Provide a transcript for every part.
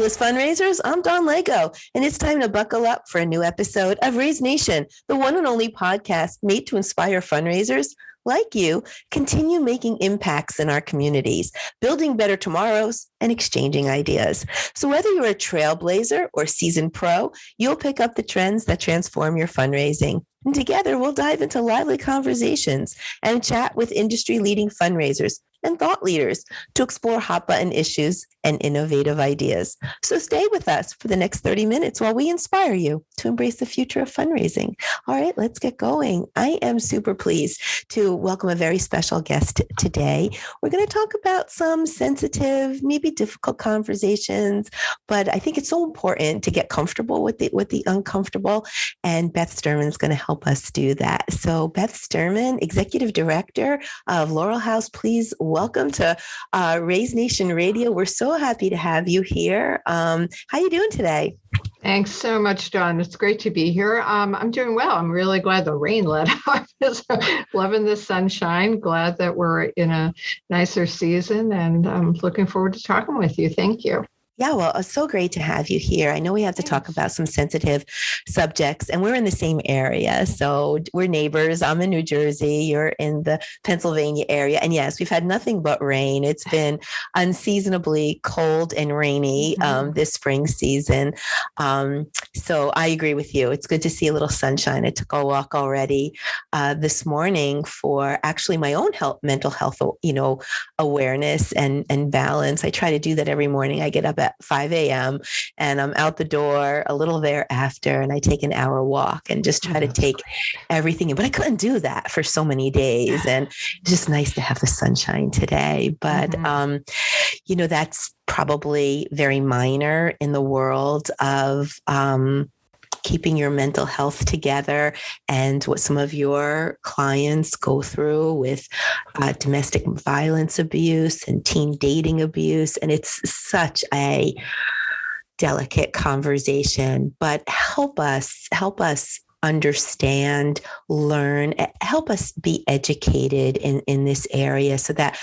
Fearless Fundraisers, I'm Dawn Lego, and it's time to buckle up for a new episode of Raise Nation, the one and only podcast made to inspire fundraisers like you continue making impacts in our communities, building better tomorrows, and exchanging ideas. So whether you're a trailblazer or seasoned pro, you'll pick up the trends that transform your fundraising. And together, we'll dive into lively conversations and chat with industry-leading fundraisers and thought leaders to explore hot button issues and innovative ideas. So stay with us for the next 30 minutes while we inspire you to embrace the future of fundraising. All right, let's get going. I am super pleased to welcome a very special guest today. We're going to talk about some sensitive, maybe difficult conversations, but I think it's so important to get comfortable with the uncomfortable. And Beth Sturman is going to help us do that. So Beth Sturman, Executive Director of Laurel House, please welcome to Raise Nation Radio. We're so happy to have you here. How are you doing today? Thanks so much, Dawn. It's great to be here. I'm doing well. I'm really glad the rain let off. Loving the sunshine. Glad that we're in a nicer season, and I'm looking forward to talking with you. Thank you. Yeah, well, it's so great to have you here. I know we have to talk about some sensitive subjects, and we're in the same area. So we're neighbors. I'm in New Jersey. You're in the Pennsylvania area. And yes, we've had nothing but rain. It's been unseasonably cold and rainy this spring season. So I agree with you. It's good to see a little sunshine. I took a walk already this morning for actually my own mental health, awareness and balance. I try to do that every morning. I get up at 5 a.m. and I'm out the door a little thereafter, and I take an hour walk and just try to take everything in. But I couldn't do that for so many days, and it's just nice to have the sunshine today. But, that's probably very minor in the world of keeping your mental health together and what some of your clients go through with domestic violence abuse and teen dating abuse. And it's such a delicate conversation, but help us understand, learn, help us be educated in this area so that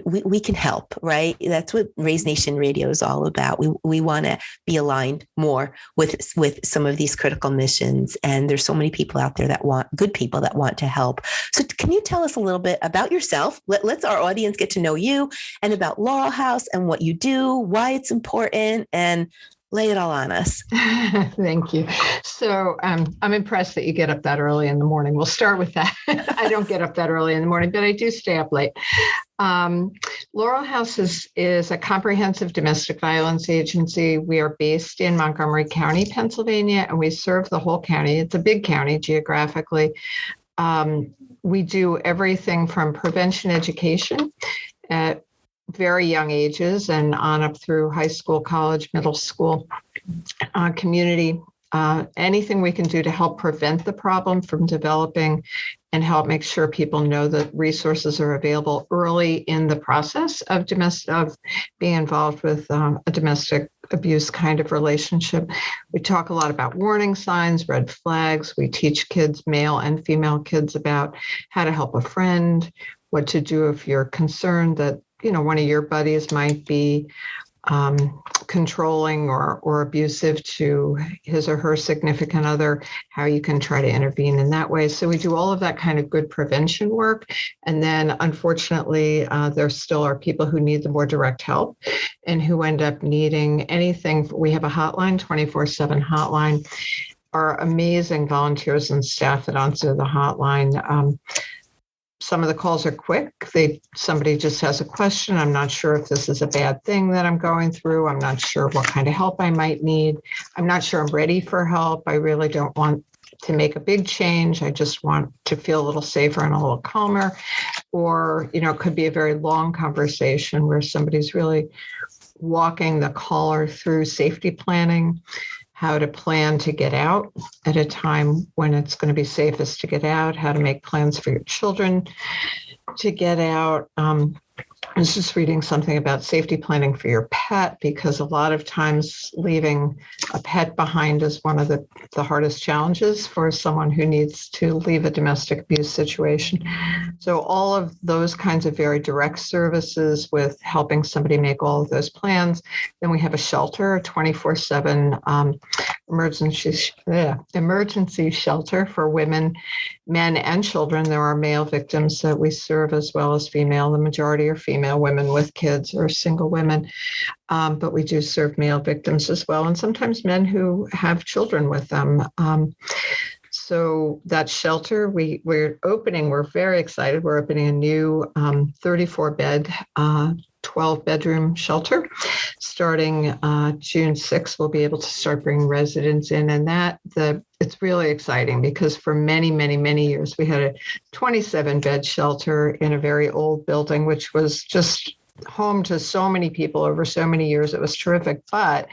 we can help, right? That's what Raise Nation Radio is all about. We want to be aligned more with some of these critical missions. And there's so many people out there good people that want to help. So can you tell us a little bit about yourself? Let's our audience get to know you and about Laurel House and what you do, why it's important, and lay it all on us. Thank you. So I'm impressed that you get up that early in the morning. We'll start with that. I don't get up that early in the morning, but I do stay up late. Laurel House is a comprehensive domestic violence agency. We are based in Montgomery County, Pennsylvania, and we serve the whole county. It's a big county geographically. We do everything from prevention education at very young ages and on up through high school, college, middle school, community, anything we can do to help prevent the problem from developing and help make sure people know that resources are available early in the process of being involved with a domestic abuse kind of relationship. We talk a lot about warning signs, red flags. We teach kids, male and female kids, about how to help a friend, what to do if you're concerned that one of your buddies might be controlling or abusive to his or her significant other, how you can try to intervene in that way. So we do all of that kind of good prevention work. And then unfortunately, there still are people who need the more direct help and who end up needing anything. We have a hotline, 24/7 hotline. Our amazing volunteers and staff that answer the hotline. Some of the calls are quick. Somebody just has a question. I'm not sure if this is a bad thing that I'm going through. I'm not sure what kind of help I might need. I'm not sure I'm ready for help. I really don't want to make a big change. I just want to feel a little safer and a little calmer. Or, it could be a very long conversation where somebody's really walking the caller through safety planning, how to plan to get out at a time when it's going to be safest to get out, how to make plans for your children to get out, I was just reading something about safety planning for your pet, because a lot of times leaving a pet behind is one of the hardest challenges for someone who needs to leave a domestic abuse situation. So all of those kinds of very direct services with helping somebody make all of those plans. Then we have a shelter, a 24/7 emergency shelter for women, men, and children. There are male victims that we serve as well as female. The majority are female women with kids or single women, but we do serve male victims as well, and sometimes men who have children with them. So that shelter, we're very excited. We're opening a new 34-bed, 12-bedroom shelter. Starting June 6th, we'll be able to start bringing residents in. And it's really exciting because for many, many, many years, we had a 27-bed shelter in a very old building, which was just home to so many people over so many years. It was terrific. But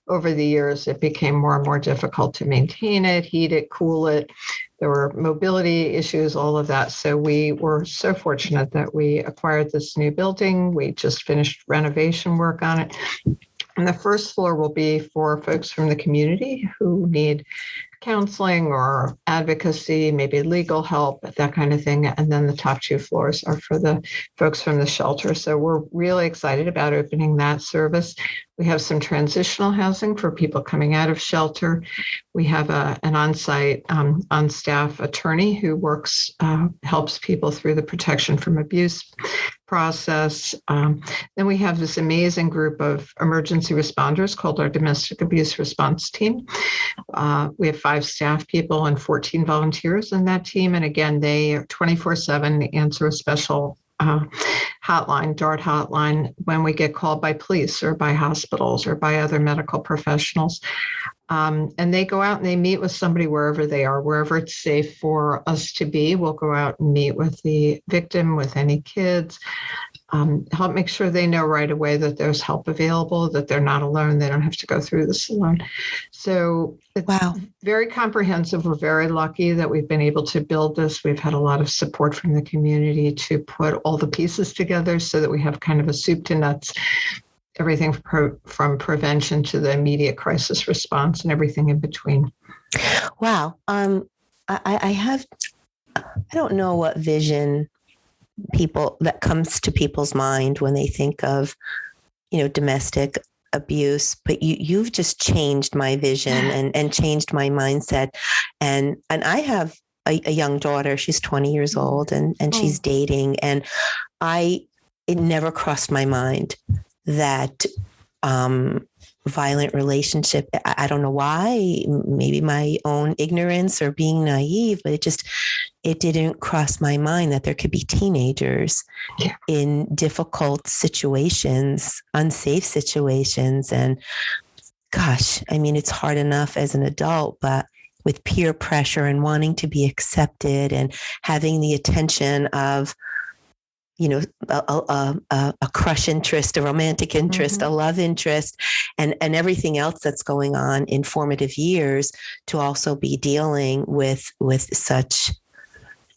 over the years, it became more and more difficult to maintain it, heat it, cool it. There were mobility issues, all of that. So we were so fortunate that we acquired this new building. We just finished renovation work on it. And the first floor will be for folks from the community who need counseling or advocacy, maybe legal help, that kind of thing. And then the top 2 floors are for the folks from the shelter. So we're really excited about opening that service. We have some transitional housing for people coming out of shelter. We have an on-site, on-staff attorney who helps people through the protection from abuse process. Then we have this amazing group of emergency responders called our Domestic Abuse Response Team. We have 5 staff people and 14 volunteers in that team. And again, they 24/7 answer a special hotline, DART hotline, when we get called by police or by hospitals or by other medical professionals. And they go out and they meet with somebody wherever they are, wherever it's safe for us to be. We'll go out and meet with the victim, with any kids, help make sure they know right away that there's help available, that they're not alone. They don't have to go through this alone. So it's very comprehensive. We're very lucky that we've been able to build this. We've had a lot of support from the community to put all the pieces together so that we have kind of a soup to nuts, everything from prevention to the immediate crisis response and everything in between. Wow. I don't know what vision that comes to people's mind when they think of, domestic abuse, but you've just changed my vision and changed my mindset. And I have a young daughter. She's 20 years old and she's dating. And it never crossed my mind that violent relationship, I don't know why, maybe my own ignorance or being naive, but it didn't cross my mind that there could be teenagers in difficult situations, unsafe situations. And gosh, I mean, it's hard enough as an adult, but with peer pressure and wanting to be accepted and having the attention of a crush interest, a romantic interest, a love interest, and everything else that's going on in formative years, to also be dealing with such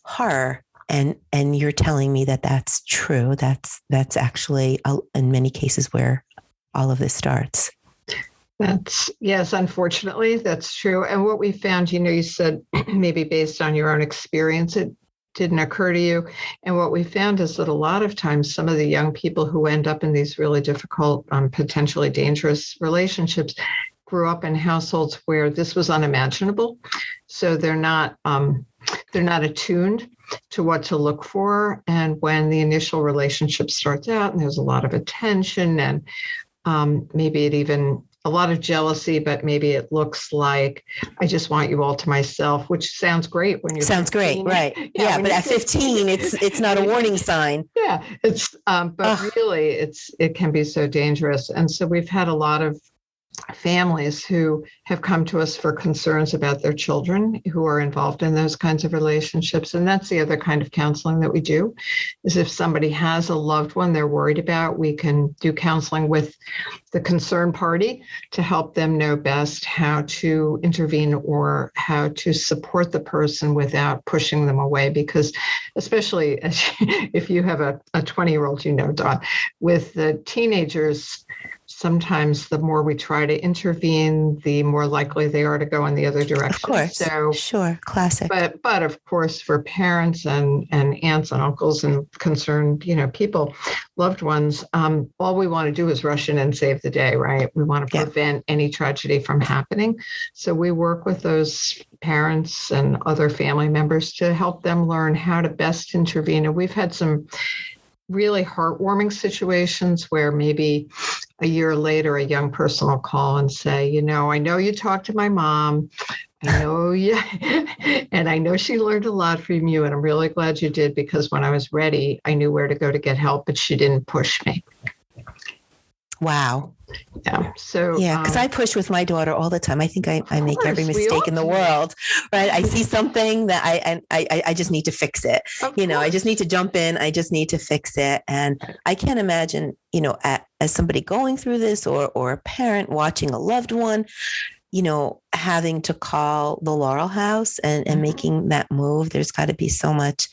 horror. And you're telling me that that's true. That's actually in many cases where all of this starts. Yes, unfortunately, that's true. And what we found, you said maybe based on your own experience, it didn't occur to you. And what we found is that a lot of times some of the young people who end up in these really difficult, potentially dangerous relationships grew up in households where this was unimaginable. So they're not attuned to what to look for. And when the initial relationship starts out and there's a lot of attention and maybe it even a lot of jealousy, but maybe it looks like, I just want you all to myself, which sounds great when you're sounds 15. Great, right? Yeah, but at 15, it's not a warning sign. Yeah, but really, it can be so dangerous. And so we've had a lot of families who have come to us for concerns about their children who are involved in those kinds of relationships. And that's the other kind of counseling that we do, is if somebody has a loved one they're worried about, we can do counseling with the concerned party to help them know best how to intervene or how to support the person without pushing them away. Because especially if you have a 20-year-old, Dawn, with the teenagers, sometimes the more we try to intervene, the more likely they are to go in the other direction. Of course. So, sure. Classic. But of course, for parents and aunts and uncles and concerned, people, loved ones, all we want to do is rush in and save the day, right? We want to prevent any tragedy from happening. So we work with those parents and other family members to help them learn how to best intervene. And we've had some really heartwarming situations where maybe a year later, a young person will call and say, I know you talked to my mom. I know you, and I know she learned a lot from you. And I'm really glad you did, because when I was ready, I knew where to go to get help, but she didn't push me. Wow. Yeah. So because I push with my daughter all the time. I think I make every mistake in the world, right? I see something that I just need to fix it. I just need to jump in. I just need to fix it. And I can't imagine, as somebody going through this or a parent watching a loved one, having to call the Laurel House and making that move. There's got to be so much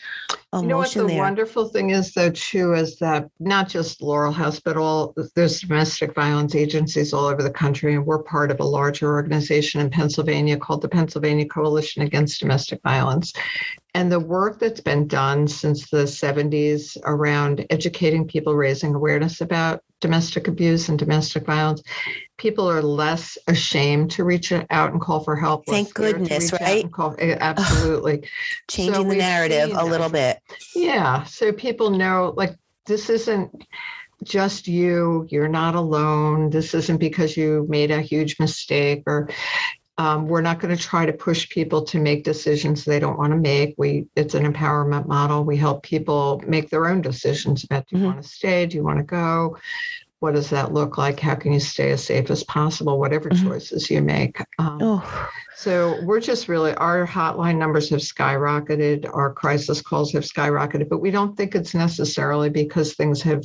emotion there. The wonderful thing is, though, too, is that not just Laurel House, but there's domestic violence agencies all over the country. And we're part of a larger organization in Pennsylvania called the Pennsylvania Coalition Against Domestic Violence. And the work that's been done since the 70s around educating people, raising awareness about domestic abuse and domestic violence, people are less ashamed to reach out and call for help. Thank goodness, right? Absolutely. Changing the narrative a little bit. Yeah. So people know, this isn't just you. You're not alone. This isn't because you made a huge mistake, or we're not going to try to push people to make decisions they don't want to make. It's an empowerment model. We help people make their own decisions about, do you want to stay? Do you want to go? What does that look like? How can you stay as safe as possible, whatever choices you make? So we're just our hotline numbers have skyrocketed. Our crisis calls have skyrocketed, but we don't think it's necessarily because things have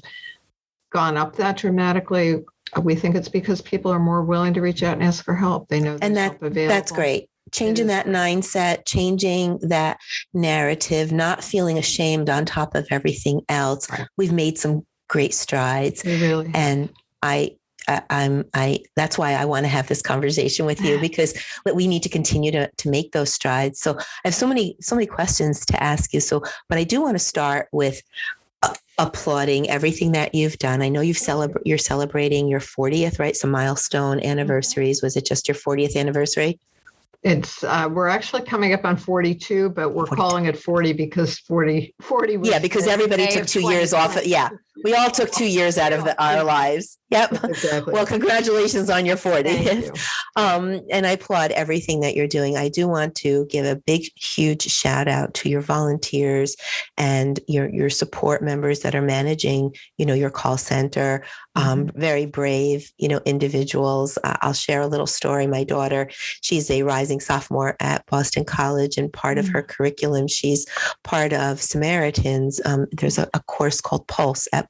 gone up that dramatically. We think it's because people are more willing to reach out and ask for help. They know there's help available. That's great. Changing that mindset, changing that narrative, not feeling ashamed on top of everything else. Right. We've made some great strides. Really. And that's why I want to have this conversation with you, because we need to continue to make those strides. So I have so many questions to ask you. But I do want to start with applauding everything that you've done. I know you're celebrating your 40th, right? Some milestone anniversaries. Was it just your 40th anniversary? It's we're actually coming up on 42, but we're 42. Calling it 40 because 40 was because everybody took 2 years off. We all took 2 years out of our lives. Yep. Exactly. Well, congratulations on your 40th. And I applaud everything that you're doing. I do want to give a big, huge shout out to your volunteers and your support members that are managing, your call center. Very brave, individuals. I'll share a little story. My daughter, she's a rising sophomore at Boston College, and part of her curriculum, she's part of Samaritans. There's a course called Pulse at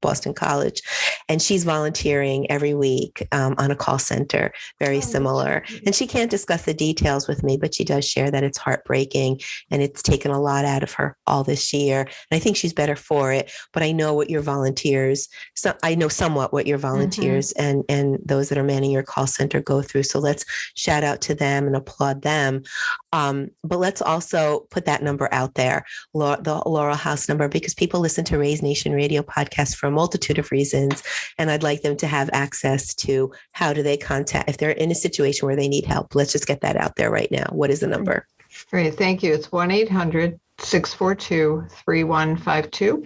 Boston College, and she's volunteering every week on a call center, very similar. And she can't discuss the details with me, but she does share that it's heartbreaking and it's taken a lot out of her all this year. And I think she's better for it. But I know what your volunteers, somewhat what your volunteers and those that are manning your call center go through. So let's shout out to them and applaud them. But let's also put that number out there, the Laurel House number, because people listen to Raise Nation Radio podcast for a multitude of reasons. And I'd like them to have access to how do they contact if they're in a situation where they need help. Let's just get that out there right now. What is the number? Great. Thank you. It's 1-800-642-3152.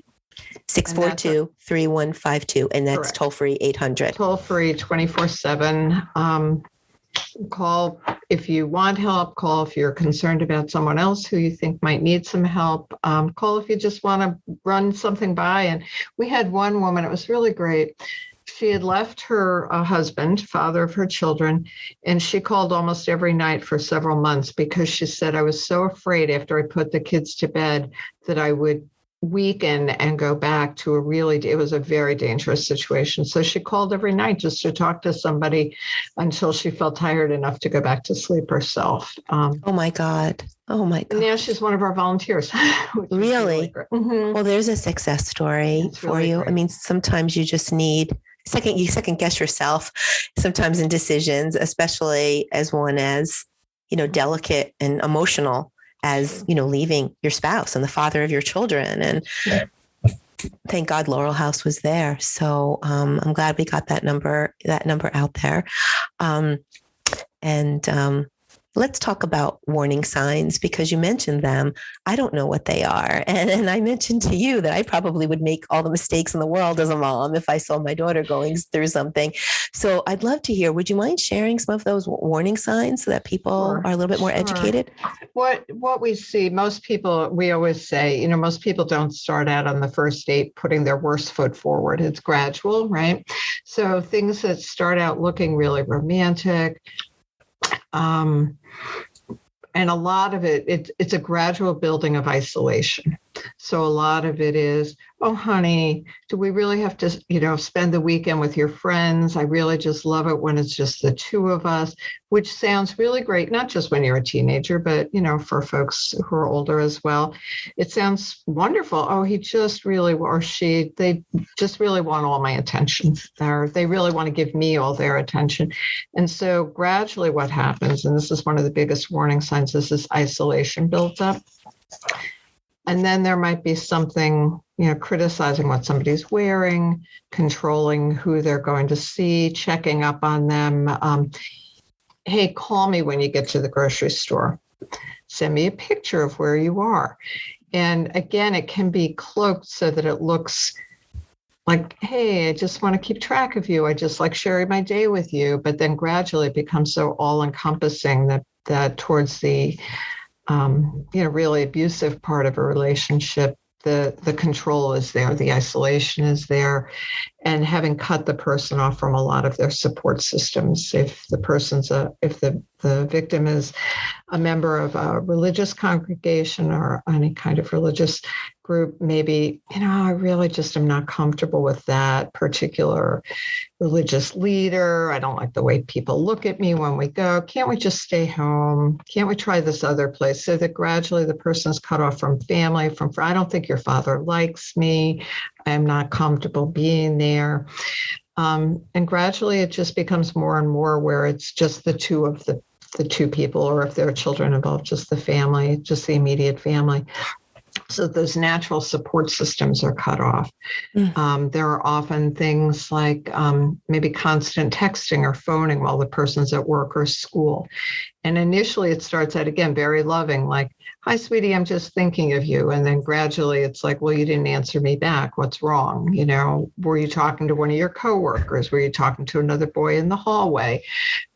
642-3152. And that's correct. Toll free 800. Toll free 24/7. Call if you want help. Call if you're concerned about someone else who you think might need some help. Call if you just want to run something by. And we had one woman, it was really great. she had left her husband, father of her children, and she called almost every night for several months because she said, I was so afraid after I put the kids to bed that I would weaken and go back to it was a very dangerous situation. So she called every night just to talk to somebody until she felt tired enough to go back to sleep herself. Oh my God. Oh my God. Now she's one of our volunteers. Really? Mm-hmm. Well, there's a success story It's for really you. great. I mean, sometimes you just need you second guess yourself sometimes in decisions, especially as one as, delicate and emotional as, leaving your spouse and the father of your children. And thank God Laurel House was there. So I'm glad we got that number out there. And let's talk about warning signs because you mentioned them. I don't know what they are. And I mentioned to you that I probably would make all the mistakes in the world as a mom if I saw my daughter going through something. So I'd love to hear, would you mind sharing some of those warning signs so that people are a little bit more educated? What we see, most people, we always say, most people don't start out on the first date putting their worst foot forward. It's gradual, right? So things that start out looking really romantic, and a lot of it's a gradual building of isolation. So a lot of it is, oh, honey, do we really have to, spend the weekend with your friends? I really just love it when it's just the two of us, which sounds really great, not just when you're a teenager, but, for folks who are older as well. It sounds wonderful. Oh, he just really, or she, they just really want all my attention. Or they really want to give me all their attention. And so gradually what happens, and this is one of the biggest warning signs, is this isolation builds up. And then there might be something, criticizing what somebody's wearing, controlling who they're going to see, checking up on them. Hey, call me when you get to the grocery store. Send me a picture of where you are. And again, it can be cloaked so that it looks like, hey, I just want to keep track of you. I just like sharing my day with you. But then gradually it becomes so all-encompassing that towards the really abusive part of a relationship, the control is there, the isolation is there, and having cut the person off from a lot of their support systems. If the victim is a member of a religious congregation or any kind of religious group, maybe, I really just am not comfortable with that particular religious leader. I don't like the way people look at me when we go. Can't we just stay home? Can't we try this other place? So that gradually the person's cut off from family, I don't think your father likes me. I'm not comfortable being there. And gradually it just becomes more and more where it's just the two of the two people, or if there are children involved, just the family, just the immediate family. So those natural support systems are cut off. There are often things like maybe constant texting or phoning while the person's at work or school. And initially it starts out, again, very loving, like, hi, sweetie, I'm just thinking of you. And then gradually it's like, well, you didn't answer me back. What's wrong? Were you talking to one of your coworkers? Were you talking to another boy in the hallway?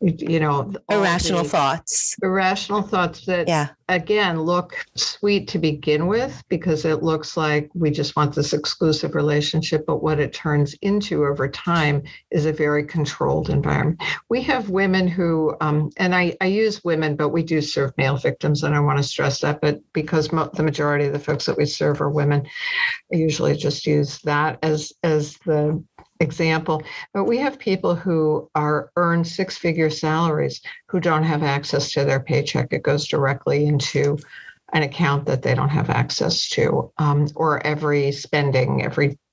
Irrational thoughts that, again, look sweet to begin with, because it looks like we just want this exclusive relationship. But what it turns into over time is a very controlled environment. We have women who, and I use women, but we do serve male victims, and I want to stress that. But because the majority of the folks that we serve are women, I usually just use that as the example. But we have people who earn six-figure salaries who don't have access to their paycheck. It goes directly into an account that they don't have access to, or every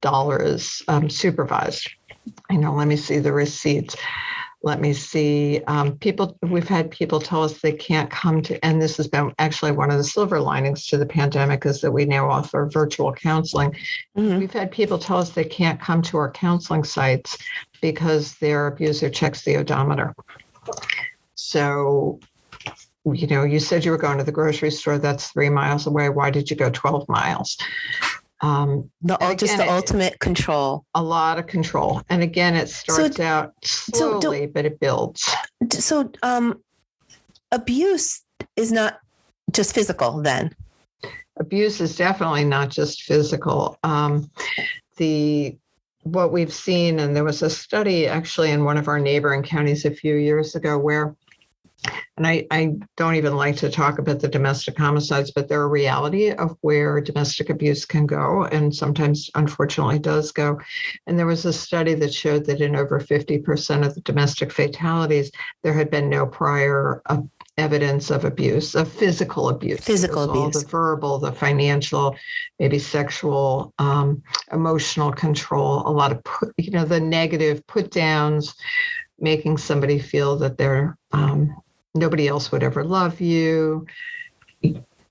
dollar is supervised. Let me see the receipts. Let me see. We've had people tell us they can't come to, and this has been actually one of the silver linings to the pandemic, is that we now offer virtual counseling. Mm-hmm. We've had people tell us they can't come to our counseling sites because their abuser checks the odometer. So, you said you were going to the grocery store. That's 3 miles away. Why did you go 12 miles? The ultimate control. A lot of control. And again, it starts out slowly, but it builds. So abuse is not just physical then? Abuse is definitely not just physical. The what we've seen, and there was a study actually in one of our neighboring counties a few years ago where, and I don't even like to talk about the domestic homicides, but they're a reality of where domestic abuse can go, and sometimes, unfortunately, does go. And there was a study that showed that in over 50% of the domestic fatalities, there had been no prior evidence of abuse, of physical abuse. Physical abuse. All the verbal, the financial, maybe sexual, emotional control, a lot of, the negative put downs, making somebody feel that they're nobody else would ever love you,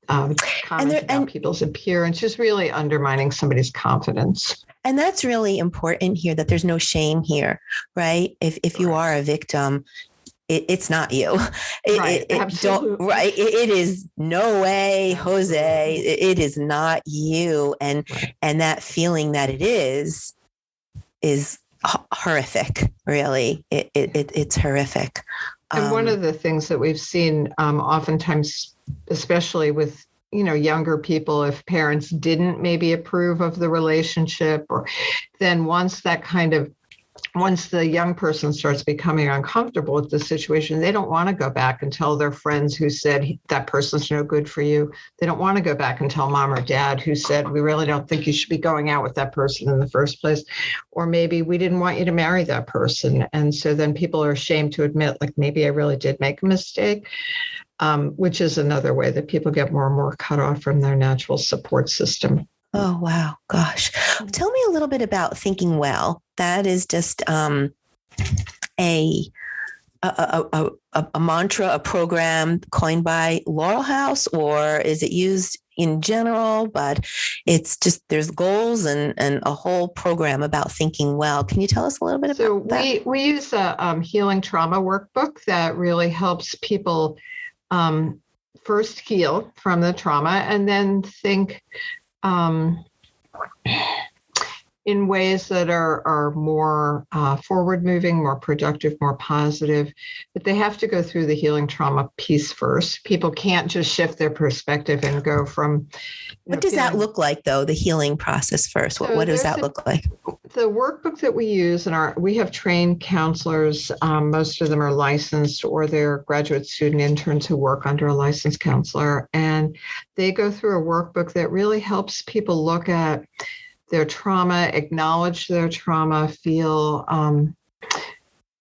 commenting about people's appearance, just really undermining somebody's confidence. And that's really important here, that there's no shame here, right? If you are a victim, it's not you. Absolutely. It is no way, Jose. It is not you. And that feeling that it is horrific. Really, it's horrific. And one of the things that we've seen oftentimes, especially with, younger people, if parents didn't maybe approve of the relationship, or then once the young person starts becoming uncomfortable with the situation, they don't want to go back and tell their friends who said that person's no good for you. They don't want to go back and tell mom or dad who said, we really don't think you should be going out with that person in the first place. Or maybe we didn't want you to marry that person. And so then people are ashamed to admit, like, maybe I really did make a mistake, which is another way that people get more and more cut off from their natural support system. Oh, wow. Gosh. Tell me a little bit about Thinking Well. That is just a mantra, a program coined by Laurel House, or is it used in general? But it's just, there's goals and a whole program about thinking well. Can you tell us a little bit about that? So we use a healing trauma workbook that really helps people first heal from the trauma and then think in ways that are more forward-moving, more productive, more positive. But they have to go through the healing trauma piece first. People can't just shift their perspective and go from... What does that look like, though, the healing process first? What does that look like? The workbook that we use, we have trained counselors. Most of them are licensed, or they're graduate student interns who work under a licensed counselor. And they go through a workbook that really helps people look at their trauma, acknowledge their trauma, feel,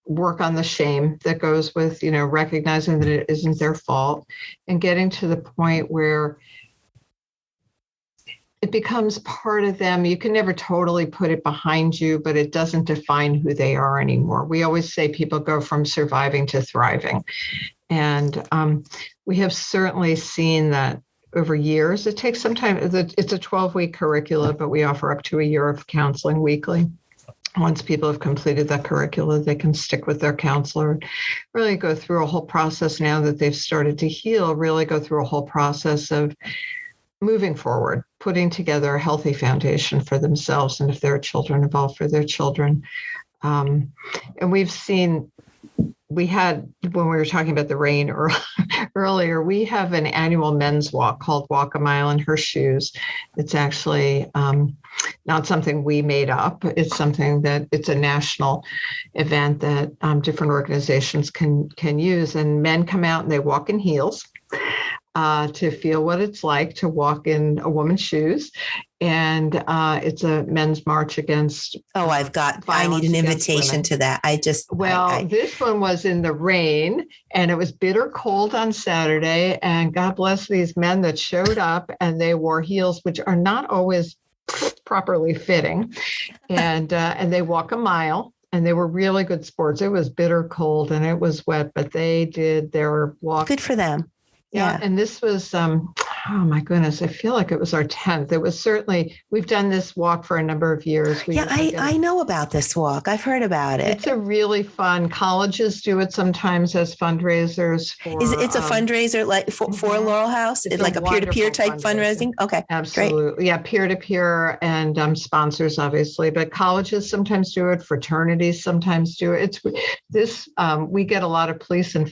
work on the shame that goes with, recognizing that it isn't their fault, and getting to the point where it becomes part of them. You can never totally put it behind you, but it doesn't define who they are anymore. We always say people go from surviving to thriving. And we have certainly seen that over years. It takes some time. It's a 12-week curricula, but we offer up to a year of counseling weekly. Once people have completed that curricula, they can stick with their counselor, really go through a whole process now that they've started to heal, really go through a whole process of moving forward, putting together a healthy foundation for themselves, and if there are children involved, for their children. And we've seen, we had, when we were talking about the rain earlier, we have an annual men's walk called Walk a Mile in Her Shoes. It's actually not something we made up. It's something that it's a national event that different organizations can use. And men come out and they walk in heels to feel what it's like to walk in a woman's shoes. And it's a men's march against. Oh, I need an invitation to that. This one was in the rain, and it was bitter cold on Saturday. And God bless these men that showed up, and they wore heels, which are not always properly fitting. And they walk a mile, and they were really good sports. It was bitter cold and it was wet, but they did their walk. Good for them. Yeah. And this was, oh my goodness, I feel like it was our 10th. It was certainly, we've done this walk for a number of years. I know about this walk. I've heard about it. It's a really fun, colleges do it sometimes as fundraisers. It's a fundraiser like for Laurel House? It's like a peer-to-peer type fundraising? Okay. Absolutely. Great. Yeah. Peer-to-peer and sponsors, obviously, but colleges sometimes do it. Fraternities sometimes do it. We get a lot of police and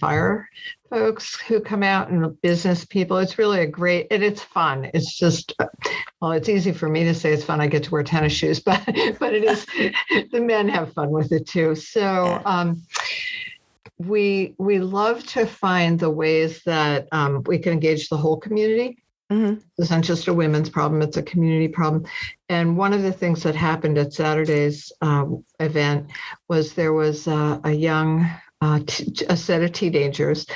folks who come out and the business people. It's really and it's fun. It's just, well, it's easy for me to say it's fun. I get to wear tennis shoes, but it is, the men have fun with it too. So, we love to find the ways that we can engage the whole community. Mm-hmm. It's not just a women's problem, it's a community problem. And one of the things that happened at Saturday's event was there was a young, a set of teenagers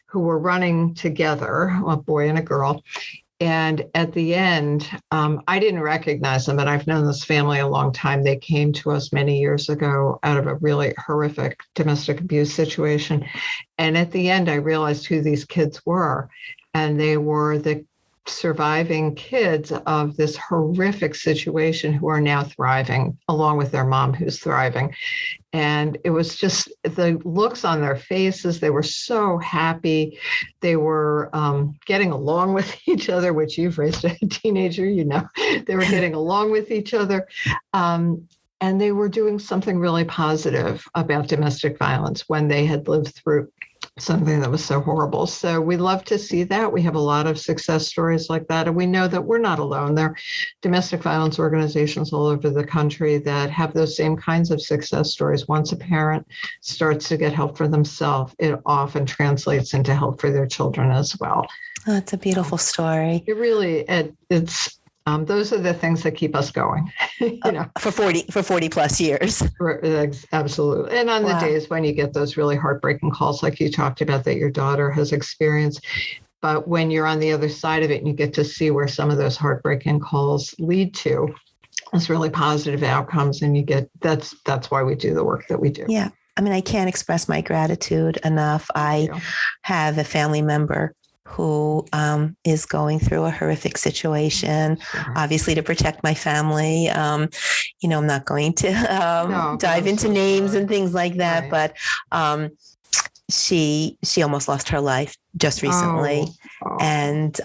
who were running together, a boy and a girl. And at the end, I didn't recognize them, but I've known this family a long time. They came to us many years ago out of a really horrific domestic abuse situation. And at the end, I realized who these kids were. And they were the surviving kids of this horrific situation who are now thriving, along with their mom who's thriving. And it was just the looks on their faces. They were so happy. They were getting along with each other, which you've raised a teenager, you know, they were getting along with each other. And they were doing something really positive about domestic violence when they had lived through something that was so horrible. So we love to see that. We have a lot of success stories like that. And we know that we're not alone. There are domestic violence organizations all over the country that have those same kinds of success stories. Once a parent starts to get help for themselves, it often translates into help for their children as well. Oh, it's a beautiful story. It really, it's those are the things that keep us going, you know, for 40 plus years. Absolutely. And on the days when you get those really heartbreaking calls, like you talked about that your daughter has experienced, but when you're on the other side of it and you get to see where some of those heartbreaking calls lead to, it's really positive outcomes. And you get, that's why we do the work that we do. Yeah. I mean, I can't express my gratitude enough. I have a family member who is going through a horrific situation, obviously to protect my family. You know, I'm not going to dive into names and things like that, but she almost lost her life just recently. And,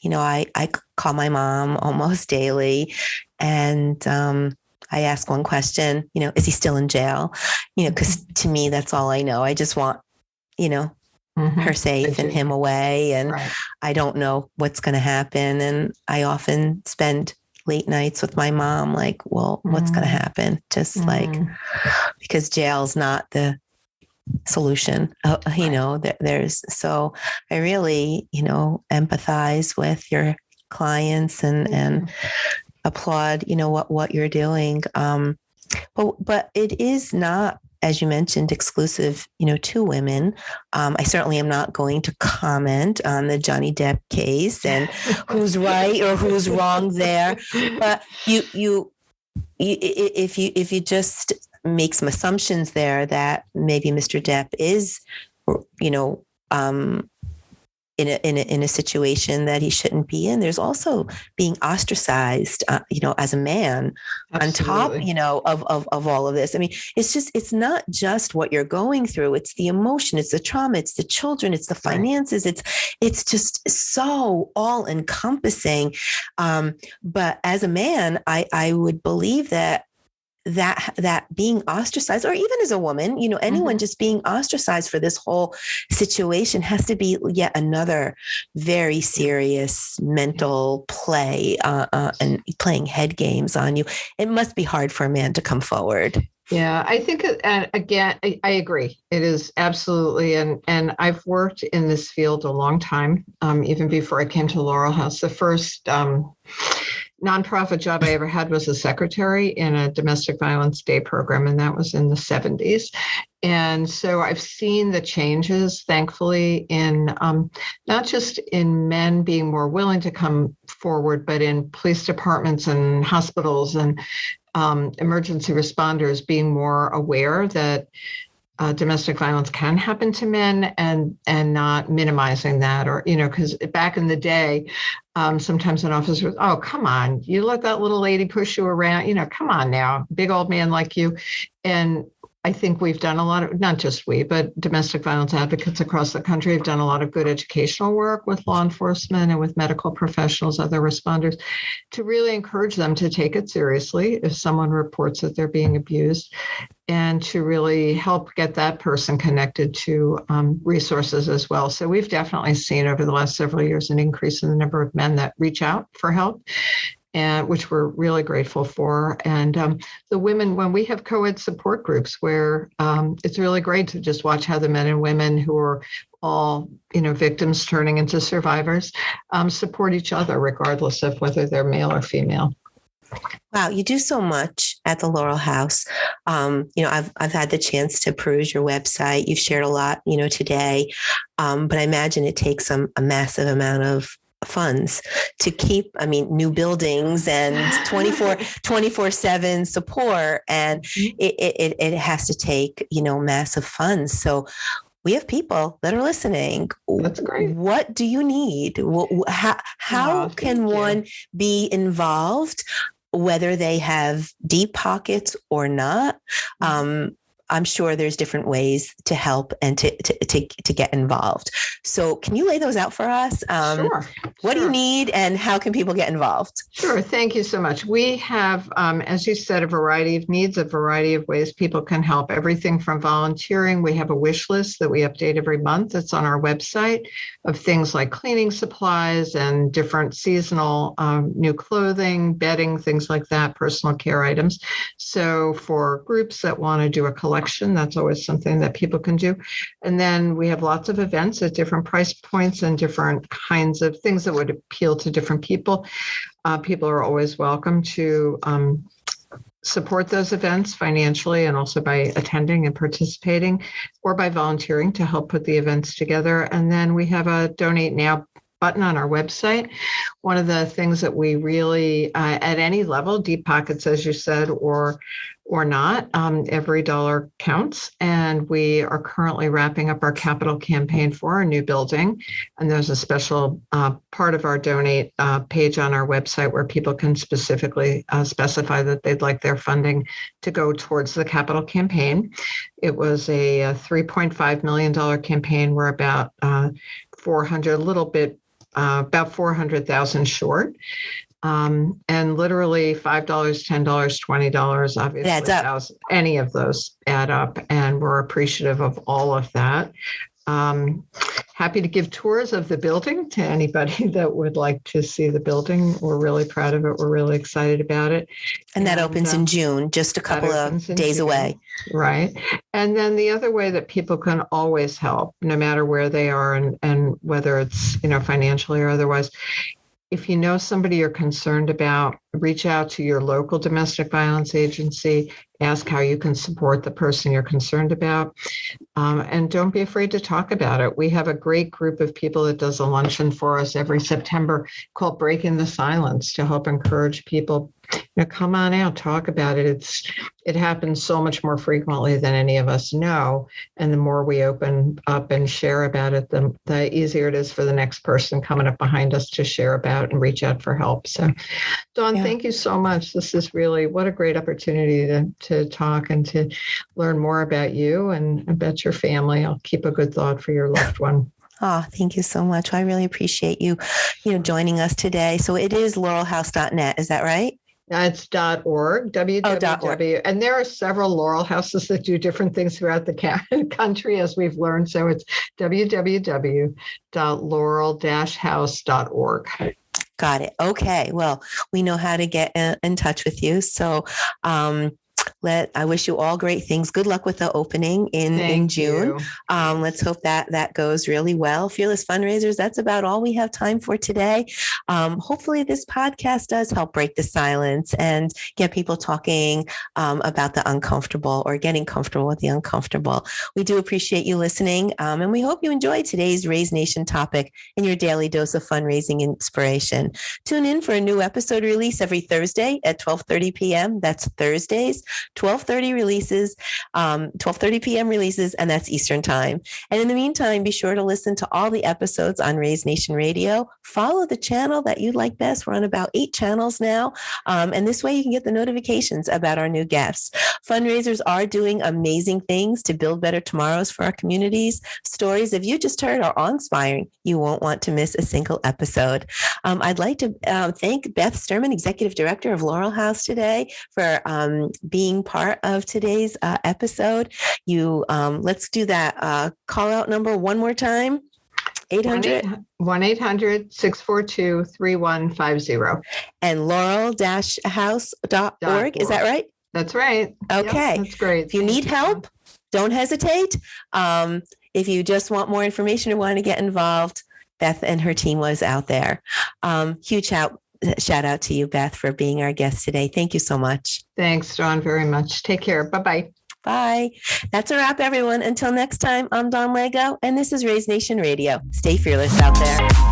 you know, I call my mom almost daily, and I ask one question, you know, is he still in jail? You know, because to me, that's all I know. I just want, you know, her safe and him away. And I don't know what's going to happen. And I often spend late nights with my mom, like, well, what's going to happen? Just like, because jail's not the solution, you know, so I really, you know, empathize with your clients and applaud, you know, what you're doing. But it is not, as you mentioned, exclusive, you know, to women. I certainly am not going to comment on the Johnny Depp case and who's right or who's wrong there. But if you just make some assumptions there that maybe Mr. Depp is, you know, in a situation that he shouldn't be in. There's also being ostracized, you know, as a man. Absolutely. On top, you know, of all of this. I mean, it's not just what you're going through. It's the emotion, it's the trauma, it's the children, it's the finances. It's just so all encompassing. But as a man, I would believe that being ostracized, or even as a woman, you know, anyone just being ostracized for this whole situation has to be yet another very serious mental play and playing head games on you. It must be hard for a man to come forward. Yeah, I think, again, I agree. It is absolutely. And I've worked in this field a long time, even before I came to Laurel House. The first nonprofit job I ever had was a secretary in a domestic violence day program, and that was in the 70s. And so I've seen the changes, thankfully, in not just in men being more willing to come forward, but in police departments and hospitals and emergency responders being more aware that domestic violence can happen to men, and not minimizing that, or, you know, because back in the day, sometimes an officer was, oh, come on, you let that little lady push you around, you know, come on now, big old man like you. And I think we've done a lot of, not just we, but domestic violence advocates across the country have done a lot of good educational work with law enforcement and with medical professionals, other responders, to really encourage them to take it seriously if someone reports that they're being abused, and to really help get that person connected to resources as well. So we've definitely seen over the last several years an increase in the number of men that reach out for help, and which we're really grateful for. And the women, when we have co-ed support groups where it's really great to just watch how the men and women who are all, victims turning into survivors, support each other regardless of whether they're male or female. Wow, you do so much at the Laurel House. I've had the chance to peruse your website. You've shared a lot, today, but I imagine it takes a massive amount of funds to keep, new buildings and 24/7 support. And it has to take, massive funds. So we have people that are listening. That's great. What do you need? How can one be involved, whether they have deep pockets or not? I'm sure there's different ways to help and to get involved. So can you lay those out for us? Sure. What do you need and how can people get involved? Sure. Thank you so much. We have, as you said, a variety of needs, a variety of ways people can help. Everything from volunteering. We have a wish list that we update every month. It's on our website, of things like cleaning supplies and different seasonal new clothing, bedding, things like that, personal care items. So for groups that want to do a collection, that's always something that people can do. And then we have lots of events at different price points and different kinds of things that would appeal to different people. People are always welcome to support those events financially and also by attending and participating, or by volunteering to help put the events together. And then we have a Donate Now button on our website. One of the things that we really, at any level, deep pockets, as you said, or not, every dollar counts. And we are currently wrapping up our capital campaign for our new building. And there's a special part of our donate page on our website where people can specifically specify that they'd like their funding to go towards the capital campaign. It was a $3.5 million campaign. We're about about 400,000 short. And literally $5, $10, $20, obviously, any of those add up. And we're appreciative of all of that. Happy to give tours of the building to anybody that would like to see the building. We're really proud of it. We're really excited about it. And that opens in June, just a couple of days away. Right. And then the other way that people can always help, no matter where they are and whether it's, financially or otherwise, if you know somebody you're concerned about, reach out to your local domestic violence agency, ask how you can support the person you're concerned about, and don't be afraid to talk about it. We have a great group of people that does a luncheon for us every September called Breaking the Silence, to help encourage people, come on out, talk about it. It happens so much more frequently than any of us know. And the more we open up and share about it, the easier it is for the next person coming up behind us to share about and reach out for help. So, Dawn, thank you so much. This is really, what a great opportunity to talk and to learn more about you and about your family. I'll keep a good thought for your loved one. Oh, thank you so much. I really appreciate you, joining us today. So it is laurelhouse.net. Is that right? It's .org, www. And there are several Laurel Houses that do different things throughout the country, as we've learned. So it's www.laurel-house.org. Got it. Okay. Well, we know how to get in touch with you. So I wish you all great things. Good luck with the opening in June. Let's hope that goes really well. Fearless Fundraisers, that's about all we have time for today. Hopefully this podcast does help break the silence and get people talking about the uncomfortable, or getting comfortable with the uncomfortable. We do appreciate you listening, and we hope you enjoyed today's Raise Nation topic and your daily dose of fundraising inspiration. Tune in for a new episode release every Thursday at 12:30 p.m. That's Thursdays. 12:30 releases, 12:30 p.m. releases, and that's Eastern time. And in the meantime, be sure to listen to all the episodes on Raise Nation Radio. Follow the channel that you like best. We're on about 8 channels now. And this way you can get the notifications about our new guests. Fundraisers are doing amazing things to build better tomorrows for our communities. Stories, if you just heard, are awe-inspiring. You won't want to miss a single episode. I'd like to thank Beth Sturman, Executive Director of Laurel House today, for being part of today's episode. Let's do that call out number one more time. 800 1-800-642-3150. and laurel-house.org. Is that right? That's right. Okay. Yep, that's great. If you need help, don't hesitate. If you just want more information or want to get involved, Beth and her team was out there. Huge shout out to you, Beth, for being our guest today. Thank you so much. Thanks, Dawn, very much. Take care. Bye-bye. Bye. That's a wrap, everyone. Until next time, I'm Dawn Lego, and this is Raise Nation Radio. Stay fearless out there.